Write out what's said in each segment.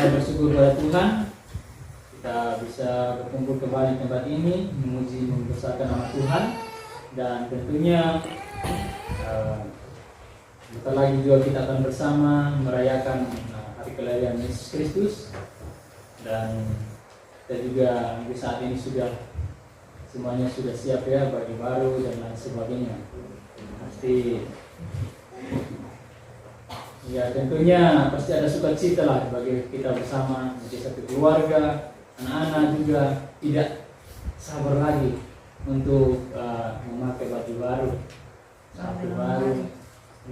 Saya bersyukur pada Tuhan kita bisa berkumpul kembali di tempat ini memuji membesarkan nama Tuhan, dan tentunya bentar lagi juga kita akan bersama merayakan hari kelahiran Yesus Kristus, dan kita juga di saat ini semuanya sudah siap ya, baju baru dan lain sebagainya. Pasti ya, tentunya pasti ada sukacita lah bagi kita bersama menjadi satu keluarga. Anak-anak juga tidak sabar lagi untuk memakai baju baru, sepatu baru,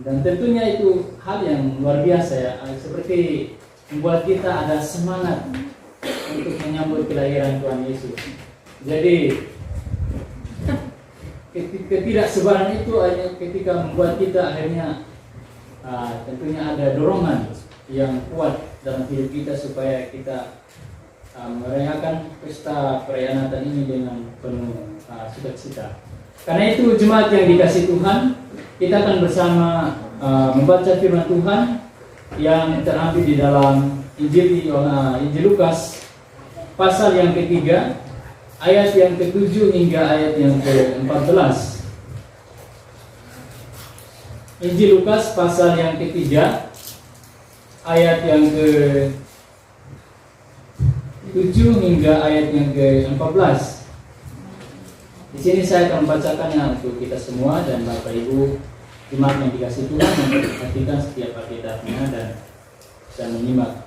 dan tentunya itu hal yang luar biasa ya, seperti membuat kita ada semangat untuk menyambut kelahiran Tuhan Yesus. Jadi ketidaksabaran itu ketika membuat kita akhirnya tentunya ada dorongan yang kuat dalam hidup kita supaya kita merayakan pesta perayaan Natal ini dengan penuh sukacita. Karena itu jemaat yang dikasihi Tuhan, kita akan bersama membaca firman Tuhan yang terambil di dalam Injil Lukas pasal yang ketiga, ayat yang ke-7 hingga ayat yang ke-14. Injil Lukas pasal yang ketiga, ayat yang ke-7 hingga ayat yang ke-14. Di sini saya akan membacakannya untuk kita semua, dan Bapak Ibu jemaat yang dikasihi Tuhan memperhatikan setiap Alkitabnya dan bisa menyimak.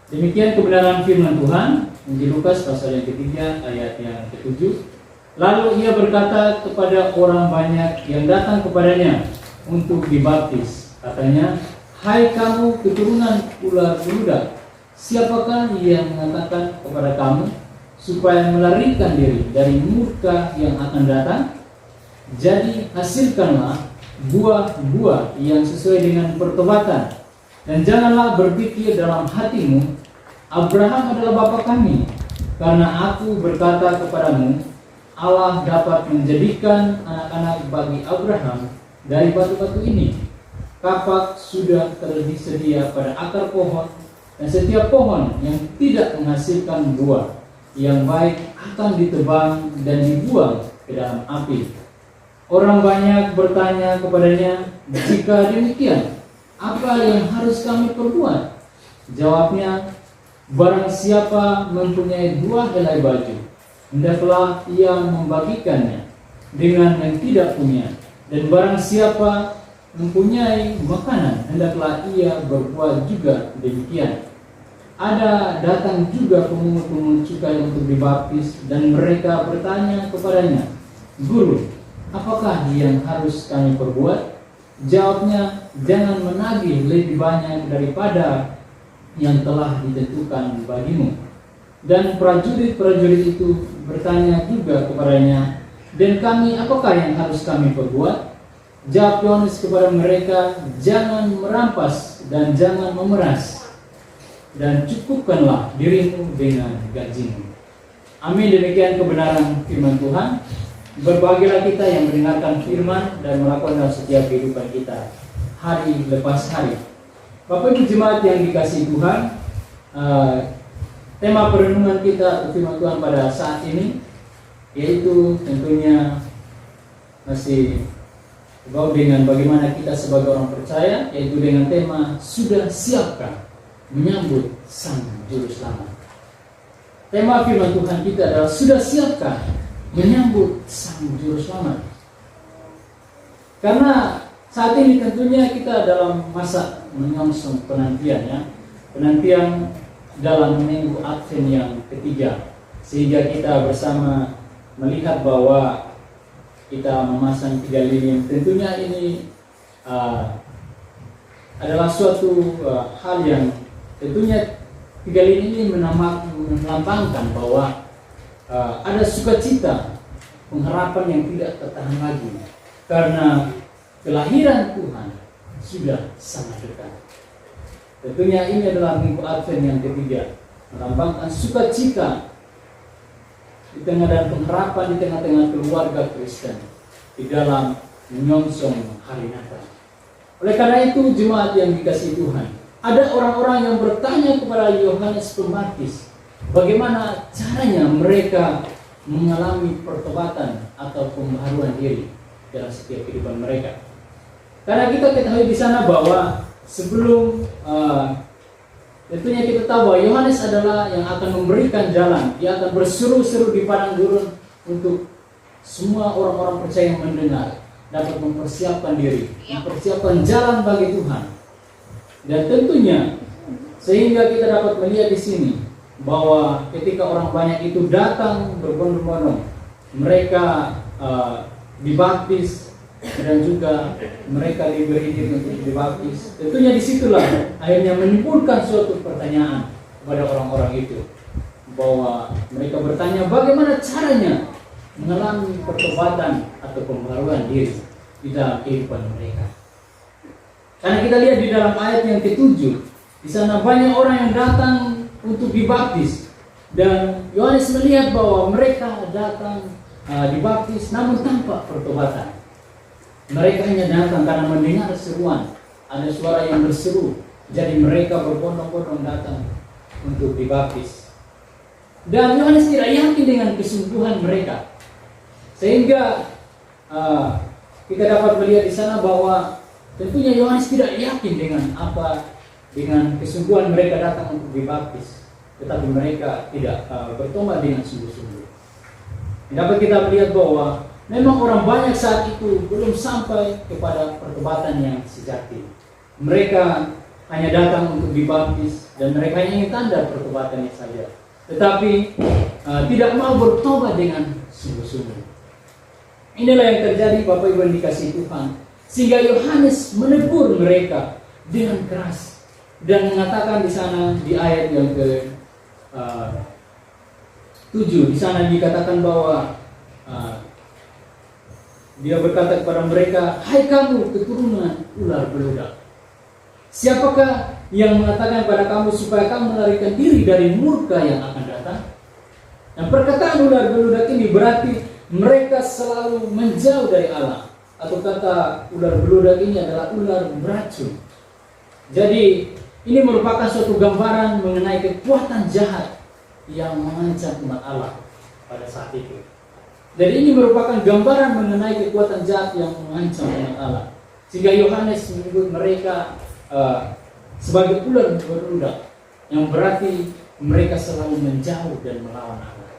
Demikian kebenaran firman Tuhan, Injil Lukas pasal yang ketiga ayat yang ke-7. Lalu ia berkata kepada orang banyak yang datang kepadanya untuk dibaptis, katanya, "Hai kamu keturunan ular beludak, siapakah yang mengatakan kepada kamu supaya melarikan diri dari murka yang akan datang? Jadi hasilkanlah buah-buah yang sesuai dengan pertobatan, dan janganlah berpikir dalam hatimu, Abraham adalah bapa kami, karena aku berkata kepadamu, Allah dapat menjadikan anak-anak bagi Abraham dari batu-batu ini. Kapak sudah tersedia pada akar pohon, dan setiap pohon yang tidak menghasilkan buah yang baik akan ditebang dan dibuang ke dalam api." Orang banyak bertanya kepadanya, "Jika demikian, apa yang harus kami perbuat?" Jawabnya, "Barang siapa mempunyai 2 helai baju, hendaklah ia membagikannya dengan yang tidak punya, dan barang siapa mempunyai makanan, hendaklah ia berbuat juga demikian." Ada datang juga pemungut cukai untuk dibaptis, dan mereka bertanya kepadanya, "Guru, apakah yang harus kami perbuat?" Jawabnya, "Jangan menagih lebih banyak daripada yang telah ditentukan bagimu." Dan prajurit-prajurit itu bertanya juga kepadanya, "Dan kami, apakah yang harus kami perbuat?" Jawab Yohanes kepada mereka, "Jangan merampas dan jangan memeras, dan cukupkanlah dirimu dengan gajimu." Amin. Demikian kebenaran firman Tuhan. Berbahagialah kita yang mendengarkan firman dan melakukan dalam setiap kehidupan kita hari lepas hari. Bapak Ibu jemaat yang dikasihi Tuhan, tema perenungan kita atau firman Tuhan pada saat ini yaitu tentunya masih berbau dengan bagaimana kita sebagai orang percaya, yaitu dengan tema "Sudah siapkah menyambut Sang Juru Selamat?" Tema firman Tuhan kita adalah "Sudah siapkah menyambut Sang Juru Selamat?" Karena saat ini tentunya kita dalam masa menyongsong penantian ya, penantian dalam minggu Advent yang ketiga, sehingga kita bersama melihat bahwa kita memasang 3 lilin. Tentunya ini adalah suatu hal yang tentunya 3 lilin ini melambangkan bahwa ada sukacita, pengharapan yang tidak tertahan lagi, karena kelahiran Tuhan sudah sangat dekat. Tentunya ini adalah minggu Advent yang ketiga, melambangkan sukacita di tengah dan pengharapan di tengah-tengah keluarga Kristen di dalam menyongsong hari Natal. Oleh karena itu jemaat yang dikasihi Tuhan, ada orang-orang yang bertanya kepada Yohanes Pembaptis, bagaimana caranya mereka mengalami pertobatan atau pembaharuan diri dalam setiap kehidupan mereka. Karena kita ketahui di sana bahwa sebelum tentunya kita tahu bahwa Yohanes adalah yang akan memberikan jalan. Dia akan berseru-seru di padang gurun untuk semua orang-orang percaya yang mendengar dapat mempersiapkan diri, mempersiapkan jalan bagi Tuhan. Dan tentunya sehingga kita dapat melihat di sini bahwa ketika orang banyak itu datang berbondong-bondong, mereka dibaptis dan juga mereka diberi diri untuk dibaptis. Tentunya disitulah akhirnya menimbulkan suatu pertanyaan kepada orang-orang itu, bahwa mereka bertanya bagaimana caranya mengalami pertobatan atau pembaruan diri di dalam kehidupan mereka. Karena kita lihat di dalam ayat yang ke-7, di sana banyak orang yang datang untuk dibaptis, dan Yohanes melihat bahwa mereka datang dibaptis namun tanpa pertobatan. Mereka hanya datang karena mendengar seruan, ada suara yang berseru, jadi mereka berbondong-bondong datang untuk dibaptis. Dan Yohanes tidak yakin dengan kesungguhan mereka, sehingga kita dapat melihat di sana bahwa tentunya Yohanes tidak yakin dengan kesungguhan mereka datang untuk dibaptis, tetapi mereka tidak bertobat dengan sungguh-sungguh. Dapat kita melihat bahwa memang orang banyak saat itu belum sampai kepada pertobatan yang sejati. Mereka hanya datang untuk dibaptis dan mereka hanya ingin tanda pertobatannya saja, tetapi tidak mau bertobat dengan sungguh-sungguh. Inilah yang terjadi, Bapak Ibu yang dikasihi Tuhan, sehingga Yohanes menegur mereka dengan keras dan mengatakan di sana di ayat yang ke-7, di sana dikatakan bahwa dia berkata kepada mereka, "Hai kamu keturunan ular beludak, siapakah yang mengatakan kepada kamu supaya kamu melarikan diri dari murka yang akan datang?" Nah, perkataan ular beludak ini berarti mereka selalu menjauh dari Allah, atau kata ular beludak ini adalah ular beracun. Jadi ini merupakan suatu gambaran mengenai kekuatan jahat yang mengancam umat Allah pada saat itu. Jadi ini merupakan gambaran mengenai kekuatan jahat yang mengancam umat Allah, sehingga Yohanes menyebut mereka sebagai ular beludak, yang berarti mereka selalu menjauh dan melawan Allah.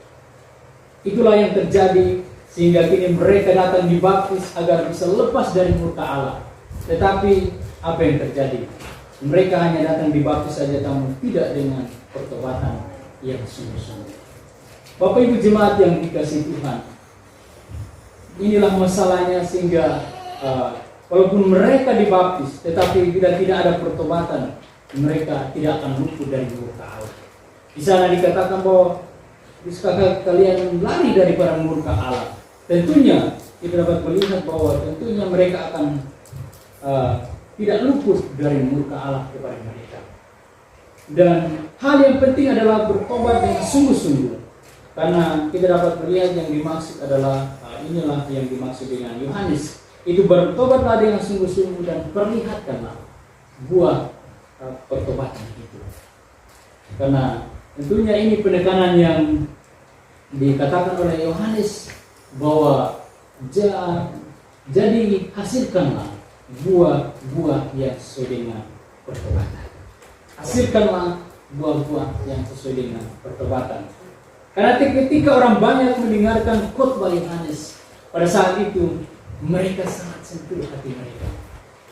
Itulah yang terjadi, sehingga kini mereka datang dibaptis agar bisa lepas dari murka Allah. Tetapi apa yang terjadi? Mereka hanya datang dibaptis saja, namun tidak dengan pertobatan yang sungguh-sungguh. Bapak Ibu jemaat yang dikasihi Tuhan, inilah masalahnya, sehingga walaupun mereka dibaptis, tetapi tidak ada pertobatan, mereka tidak akan luput dari murka Allah. Di sana dikatakan bahwa bisakah kalian lari daripada murka Allah? Tentunya kita dapat melihat bahwa tentunya mereka akan tidak luput dari murka Allah kepada mereka. Dan hal yang penting adalah bertobat dengan sungguh-sungguh, karena kita dapat melihat yang dimaksud adalah inilah yang dimaksud dengan Yohanes, itu bertobatlah dengan sungguh-sungguh dan perlihatkanlah buah pertobatan itu. Karena tentunya ini penekanan yang dikatakan oleh Yohanes bahwa jadi hasilkanlah buah-buah yang sesuai dengan pertobatan. Hasilkanlah buah-buah yang sesuai dengan pertobatan. Karena ketika orang banyak mendengarkan khotbah Yohanes pada saat itu, mereka sangat sentuh hati mereka,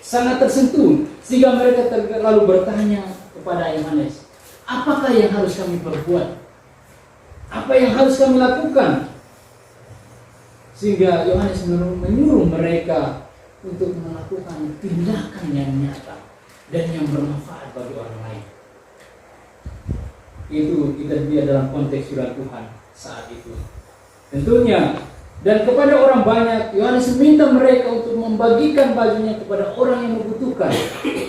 sangat tersentuh, sehingga mereka lalu bertanya kepada Yohanes, apakah yang harus kami perbuat? Apa yang harus kami lakukan? Sehingga Yohanes menyuruh mereka untuk melakukan tindakan yang nyata dan yang bermanfaat bagi orang lain. Itu kita lihat dalam konteks firman Tuhan saat itu. Tentunya, dan kepada orang banyak, Yohanes meminta mereka untuk membagikan bajunya kepada orang yang membutuhkan.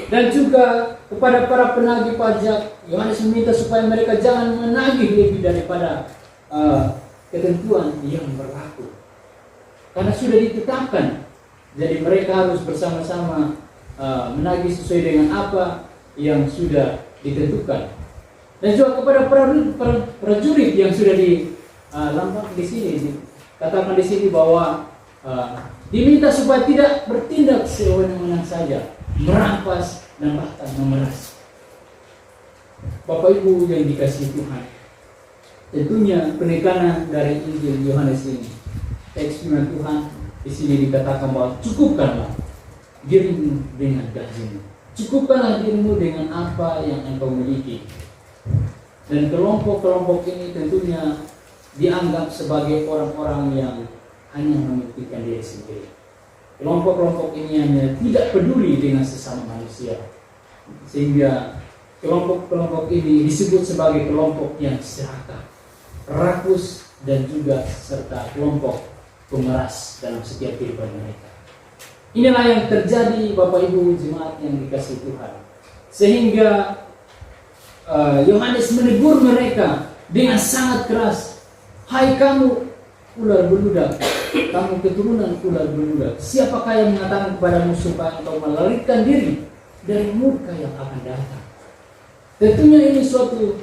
Dan juga kepada para penagih pajak, Yohanes meminta supaya mereka jangan menagih lebih daripada ketentuan yang berlaku. Karena sudah ditetapkan, jadi mereka harus bersama-sama menagih sesuai dengan apa yang sudah ditentukan. Dan juga kepada prajurit yang sudah dilambang di sini, dikatakan di sini bahwa diminta supaya tidak bertindak sewenang-wenang saja, merampas dan bahkan memeras. Bapak Ibu yang dikasihi Tuhan, tentunya penekanan dari Injil Yohanes ini, teks firman Tuhan di sini dikatakan bahwa cukupkanlah dirimu dengan gajimu, cukupkanlah dirimu dengan apa yang engkau miliki. Dan kelompok-kelompok ini tentunya dianggap sebagai orang-orang yang hanya memikirkan diri sendiri. Kelompok-kelompok ini hanya tidak peduli dengan sesama manusia, sehingga kelompok-kelompok ini disebut sebagai kelompok yang serakah, rakus, dan juga serta kelompok pemeras dalam setiap kehidupan mereka. Inilah yang terjadi Bapak Ibu jemaat yang dikasihi Tuhan, sehingga Yohanes menegur mereka dengan sangat keras. Hai kamu ular beludak, kamu keturunan ular beludak, siapakah yang mengatakan kepadamu supaya engkau melarikan diri dari murka yang akan datang? Tentunya ini suatu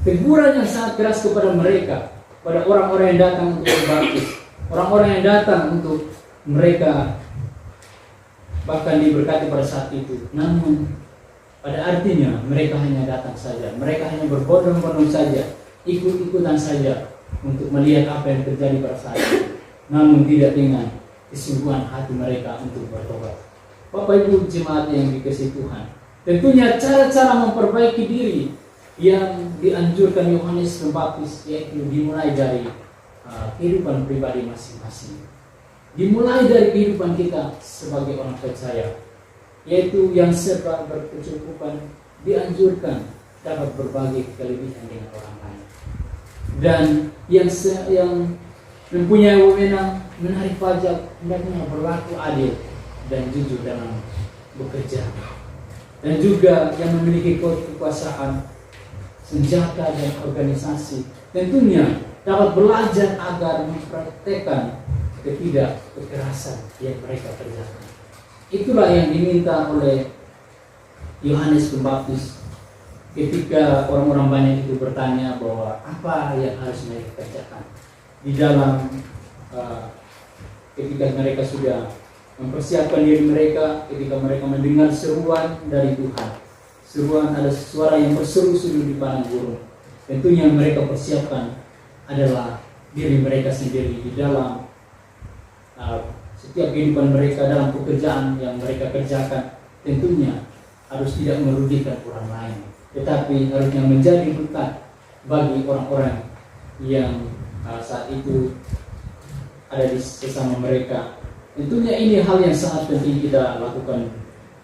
teguran yang sangat keras kepada mereka, pada orang-orang yang datang untuk berbaptis, orang-orang yang datang untuk mereka bahkan diberkati pada saat itu. Namun pada artinya mereka hanya datang saja, mereka hanya berbondong-bondong saja, ikut-ikutan saja untuk melihat apa yang terjadi pada saat itu, namun tidak dengan kesungguhan hati mereka untuk bertobat. Bapak Ibu jemaat yang dikasihi Tuhan, tentunya cara-cara memperbaiki diri yang dianjurkan Yohanes Pembaptis yaitu dimulai dari kehidupan pribadi masing-masing, dimulai dari kehidupan kita sebagai orang percaya, yaitu yang serba berkecukupan dianjurkan dapat berbagi kelebihan dengan orang lain, dan yang mempunyai wewenang menarik pajak hendaknya berlaku adil dan jujur dalam bekerja, dan juga yang memiliki kekuasaan, senjata dan organisasi tentunya dapat belajar agar mempraktekkan ketidakkerasan yang mereka kerjakan. Itulah yang diminta oleh Yohanes Pembaptis ketika orang-orang banyak itu bertanya bahwa apa yang harus mereka kerjakan di dalam ketika mereka sudah mempersiapkan diri mereka, ketika mereka mendengar seruan dari Tuhan. Seruan ada suara yang berseru-seru di padang gurun. Tentunya mereka persiapkan adalah diri mereka sendiri di dalam setiap kehidupan mereka, dalam pekerjaan yang mereka kerjakan. Tentunya harus tidak merugikan orang lain, tetapi harusnya menjadi berkat bagi orang-orang yang saat itu ada di sesama mereka. Tentunya ini hal yang sangat penting kita lakukan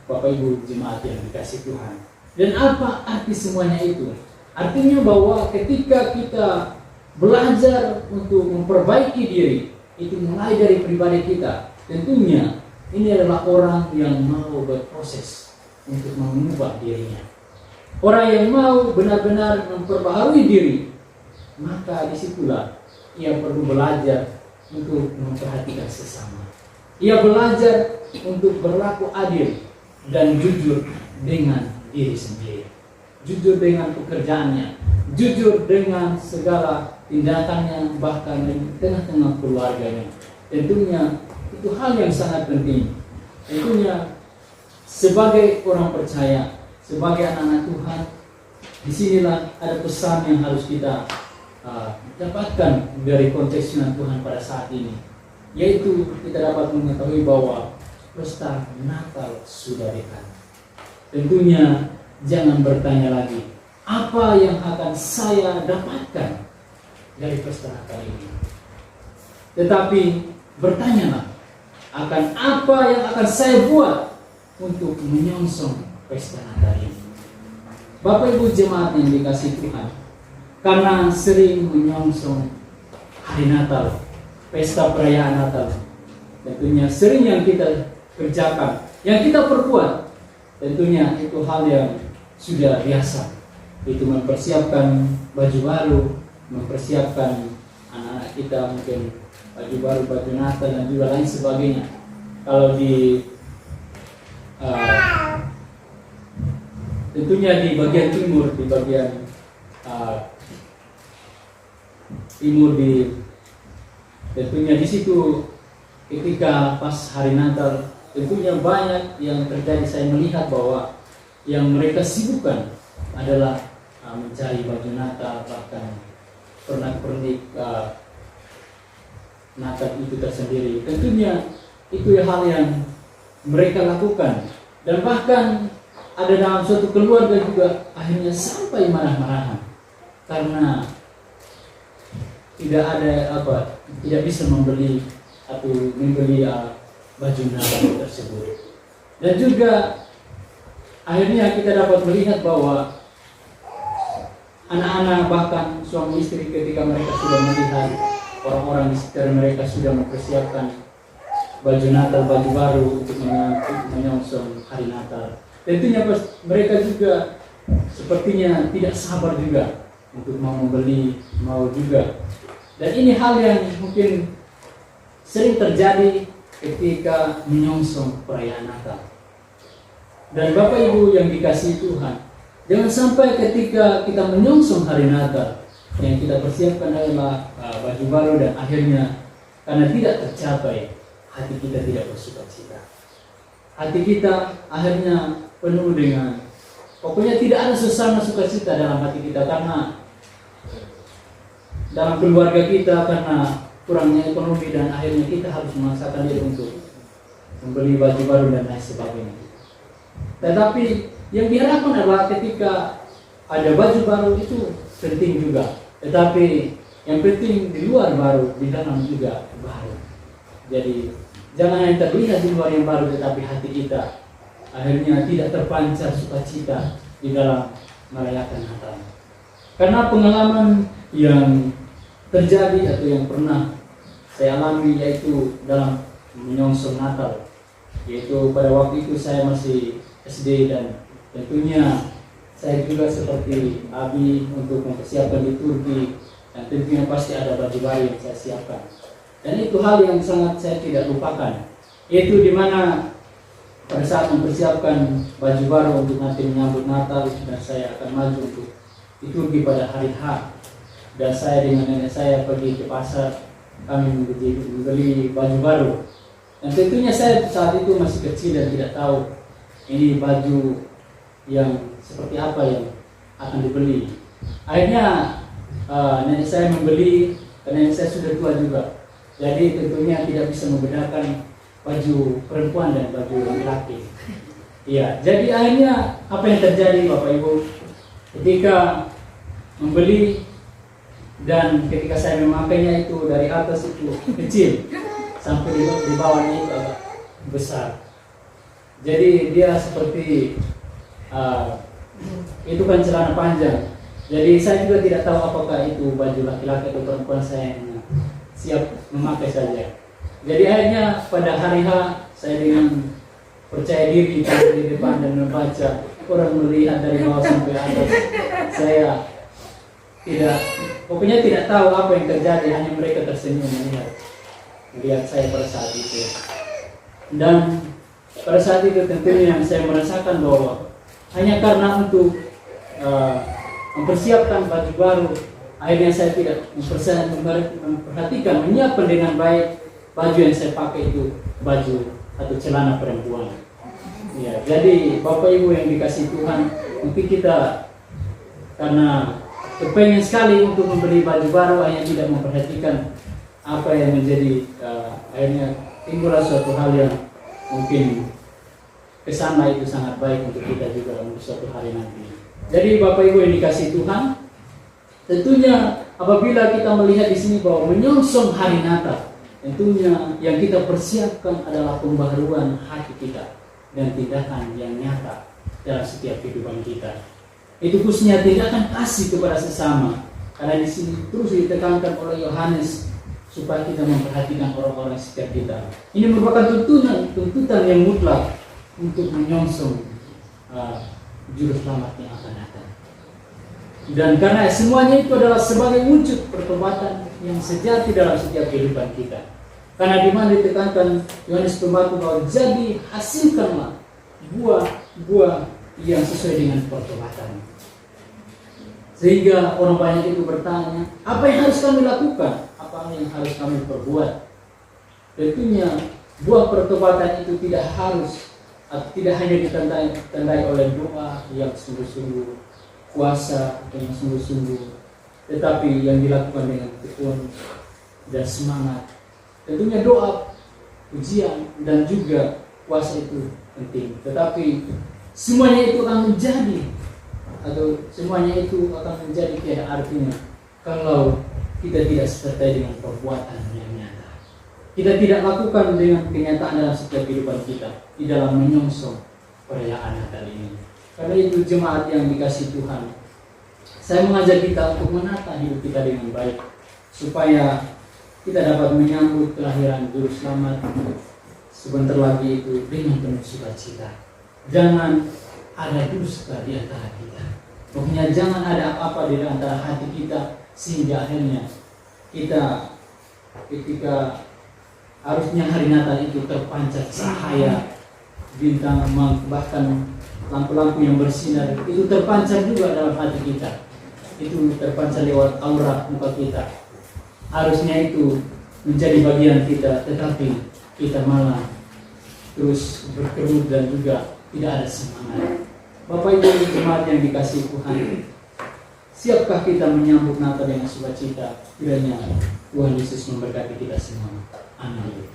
Bapak Ibu jemaat yang dikasihi Tuhan. Dan apa arti semuanya itu? Artinya bahwa ketika kita belajar untuk memperbaiki diri, itu mulai dari pribadi kita. Tentunya ini adalah orang yang mau berproses untuk mengubah dirinya, orang yang mau benar-benar memperbaharui diri. Maka disitulah ia perlu belajar untuk memperhatikan sesama. Ia belajar untuk berlaku adil dan jujur dengan diri sendiri, jujur dengan pekerjaannya, jujur dengan segala tindakannya, bahkan di tengah-tengah keluarganya. Tentunya itu hal yang sangat penting. Tentunya sebagai orang percaya, sebagai anak-anak Tuhan, disinilah ada pesan yang harus kita dapatkan dari konteks firman Tuhan pada saat ini, yaitu kita dapat mengetahui bahwa pesta Natal sudah dekat. Tentunya jangan bertanya lagi, apa yang akan saya dapatkan dari pesta Natal ini, tetapi bertanyalah akan apa yang akan saya buat untuk menyongsong pesta Natal ini. Bapak Ibu jemaat yang dikasihi Tuhan, karena sering menyongsong hari Natal, pesta perayaan Natal, tentunya sering yang kita kerjakan, yang kita perbuat, tentunya itu hal yang sudah biasa. Itu mempersiapkan baju baru, mempersiapkan anak-anak kita mungkin baju baru, baju Natal dan juga lain sebagainya. Kalau di tentunya di bagian timur, di bagian timur tentunya di situ ketika pas hari Natal tentunya banyak yang terjadi. Saya melihat bahwa yang mereka sibukkan adalah mencari baju Natal, bahkan pernak-pernik Natal itu tersendiri. Tentunya itu hal yang mereka lakukan, dan bahkan ada dalam suatu keluarga juga akhirnya sampai marah-marahan karena tidak bisa membeli baju Natal tersebut. Dan juga akhirnya kita dapat melihat bahwa anak-anak bahkan suami istri ketika mereka sudah melihat orang-orang di sekitar mereka sudah mempersiapkan baju Natal, baju baru untuk menyongsong hari Natal, tentunya mereka juga sepertinya tidak sabar juga untuk mau membeli, mau juga. Dan ini hal yang mungkin sering terjadi ketika menyongsong perayaan Natal. Dan Bapak Ibu yang dikasihi Tuhan, jangan sampai ketika kita menyongsong hari Natal, yang kita persiapkan adalah baju baru, dan akhirnya karena tidak tercapai, hati kita tidak bersukacita. Hati kita akhirnya penuh dengan, pokoknya tidak ada suasana sukacita dalam hati kita, karena dalam keluarga kita karena kurangnya ekonomi, dan akhirnya kita harus memaksakan diri untuk membeli baju baru dan lain sebagainya. Tetapi yang diharapkan adalah ketika ada baju baru itu penting juga, tetapi yang penting di luar baru, di dalam juga baru. Jadi jangan hanya terlihat di luar yang baru, tetapi hati kita akhirnya tidak terpancar sukacita di dalam merayakan Natal. Karena pengalaman yang terjadi atau yang pernah saya alami yaitu dalam menyongsong Natal, yaitu pada waktu itu saya masih SD, dan tentunya saya juga seperti Abi untuk mempersiapkan liturgi, dan tentunya pasti ada baju baru yang saya siapkan. Dan itu hal yang sangat saya tidak lupakan, yaitu dimana pada saat mempersiapkan baju baru untuk nanti menyambut Natal, dan saya akan maju untuk liturgi pada hari H, dan saya dengan nenek saya pergi ke pasar, kami membeli baju baru. Dan tentunya saya saat itu masih kecil dan tidak tahu ini baju yang seperti apa yang akan dibeli. Akhirnya nenek saya membeli, karena nenek saya sudah tua juga, jadi tentunya tidak bisa membedakan baju perempuan dan baju laki-laki. Iya, jadi akhirnya apa yang terjadi Bapak Ibu, ketika membeli dan ketika saya memakainya itu dari atas itu kecil sampai di bawahnya itu agak besar. Jadi dia seperti itu kan celana panjang. Jadi saya juga tidak tahu apakah itu baju laki-laki atau perempuan, saya yang siap memakai saja. Jadi akhirnya pada hari H saya dengan percaya diri di depan dan membaca, orang melihat dari bawah sampai atas. Saya pokoknya tidak tahu apa yang terjadi, hanya mereka tersenyum melihat saya pada saat itu. Dan pada saat itu tentunya yang saya merasakan bahwa hanya karena untuk mempersiapkan baju baru, akhirnya saya tidak memperhatikan, menyiapkan dengan baik baju yang saya pakai itu baju atau celana perempuan. Ya, jadi Bapak Ibu yang dikasih Tuhan, mungkin kita karena kepengen sekali untuk membeli baju baru, hanya tidak memperhatikan apa yang menjadi akhirnya timbullah suatu hal yang mungkin kesana itu sangat baik untuk kita juga untuk suatu hari nanti. Jadi Bapak Ibu yang dikasih Tuhan, tentunya apabila kita melihat di sini bahwa menyongsong hari Natal, tentunya yang kita persiapkan adalah pembaharuan hati kita dan tindakan yang nyata dalam setiap kehidupan kita. Itu khususnya tindakan kasih kepada sesama. Karena di sini terus ditekankan oleh Yohanes supaya kita memperhatikan orang-orang sekitar kita. Ini merupakan tuntutan yang mutlak untuk menyongsong juru selamat yang akan datang. Dan karena semuanya itu adalah sebagai wujud pertobatan yang sejati dalam setiap kehidupan kita. Karena di mana ditekankan Yohanes Pembaptis bahwa jadi hasilkanlah buah yang sesuai dengan pertobatan. Sehingga orang banyak itu bertanya, apa yang harus kami lakukan? Apa yang harus kami perbuat? Tentunya buah pertobatan itu tidak hanya ditandai oleh doa yang sungguh-sungguh, puasa yang sungguh-sungguh, tetapi yang dilakukan dengan tekun dan semangat. Tentunya doa, ujian, dan juga puasa itu penting. Tetapi semuanya itu akan menjadi tiada artinya kalau kita tidak sertai dengan perbuatan yang nyata. Kita tidak lakukan dengan kenyataan dalam setiap kehidupan kita di dalam menyongsong perayaan Natal ini. Karena itu jemaat yang dikasihi Tuhan, saya mengajak kita untuk menata hidup kita dengan baik supaya kita dapat menyambut kelahiran Juru Selamat sebentar lagi itu dengan penuh sukacita. Jangan ada dusta di antara kita. Pokoknya jangan ada apa-apa di antara hati kita sehingga akhirnya kita ketika harusnya hari Natal itu terpancar cahaya bintang, bahkan lampu-lampu yang bersinar itu terpancar juga dalam hati kita. Itu terpancar lewat aura muka kita. Harusnya itu menjadi bagian kita, tetapi kita malah terus berkerut dan juga tidak ada semangat. Bapak Ibu jemaat yang dikasihi Tuhan, siapkah kita menyambut Natal dengan sukacita? Kiranya Tuhan Yesus memberkati kita semua. Amin.